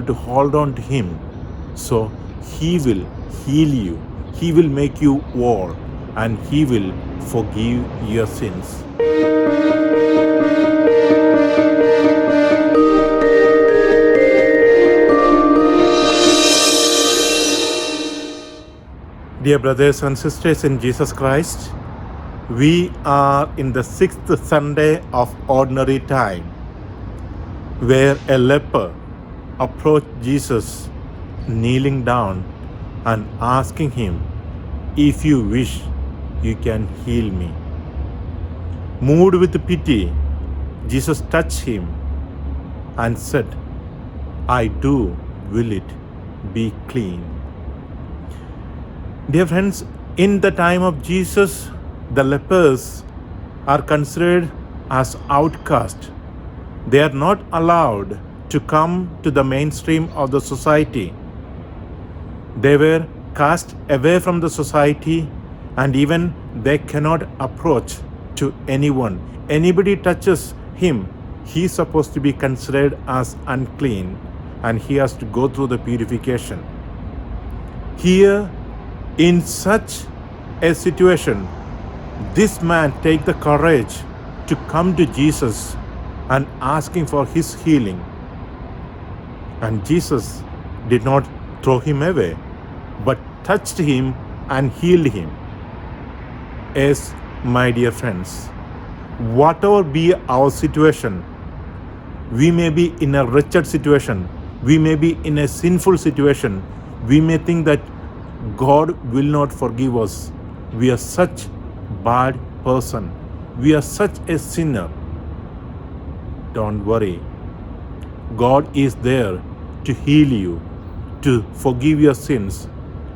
to hold on to Him. So He will heal you, He will make you whole, and He will forgive your sins. Dear brothers and sisters in Jesus Christ, we are in the 6th Sunday of Ordinary Time, where a leper approached Jesus, kneeling down and asking Him, "If you wish, you can heal me." Moved with pity, Jesus touched him and said, "I do will it, be clean." Dear friends, in the time of Jesus, the lepers are considered as outcasts. They are not allowed to come to the mainstream of the society. They were cast away from the society, and even they cannot approach to anyone. Anybody touches him, he is supposed to be considered as unclean, and he has to go through the purification. Here, in such a situation, this man take the courage to come to Jesus and asking for his healing. And Jesus did not throw him away, but touched him and healed him. Yes, my dear friends, whatever be our situation, we may be in a wretched situation, we may be in a sinful situation, we may think that God will not forgive us. We are such bad person. We are such a sinner. Don't worry. God is there to heal you, to forgive your sins,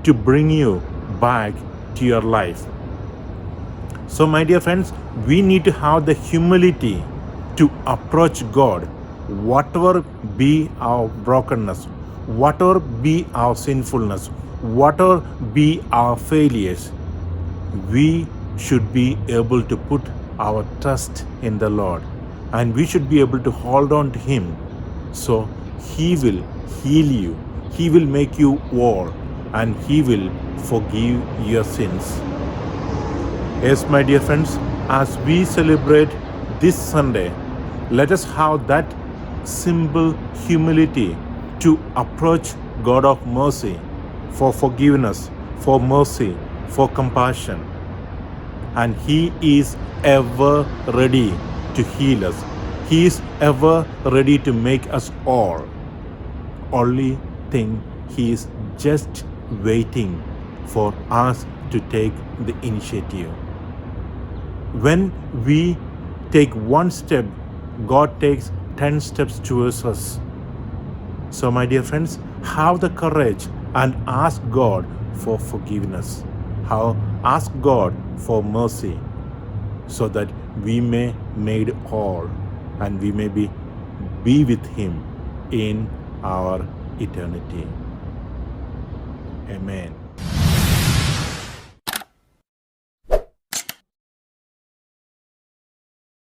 to bring you back to your life. So, my dear friends, we need to have the humility to approach God, whatever be our brokenness, whatever be our sinfulness, whatever be our failures. We should be able to put our trust in the Lord, and we should be able to hold on to Him. So He will heal you, He will make you whole, and He will forgive your sins. Yes, my dear friends, as we celebrate this Sunday, let us have that simple humility to approach God of mercy for forgiveness, for mercy, for compassion. And He is ever ready to heal us. He is ever ready to make us all. Only thing, He is just waiting for us to take the initiative. When we take one step, God takes 10 steps towards us. So, my dear friends, have the courage and ask God for forgiveness. Ask God for mercy, so that we may made whole and we may be with Him in our eternity. Amen.